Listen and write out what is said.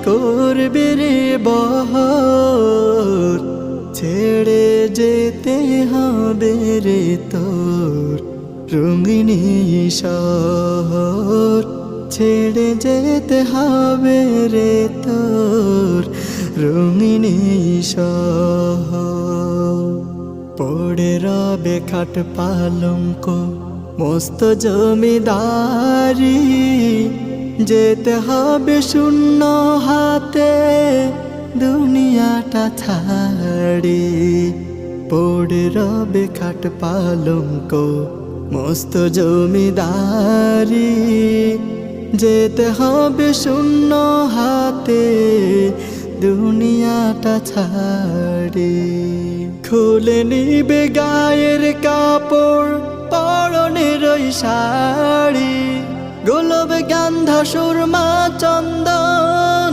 করবে রে বহর, ছেড়ে যেতে হবে রে তোর রঙিন শহর, ছেড়ে যেতে হবে রে তোর রঙিন শহর। পড়ে রবে খাট পালঙ্ক মস্ত জমিদারি, যেতে হবে শূন্য হাতে দুনিয়াটা ছাড়ি। পড়ে রবে খাট পালঙ্ক মস্ত জমিদারি, যেতে হবে শূন্য হাতে দুনিয়াটা ছাড়ি। খুলে নিবে গায়ের কাপড় পরনের ওই শাড়ি, গোলাপ গান্ধা সুরমা চন্দন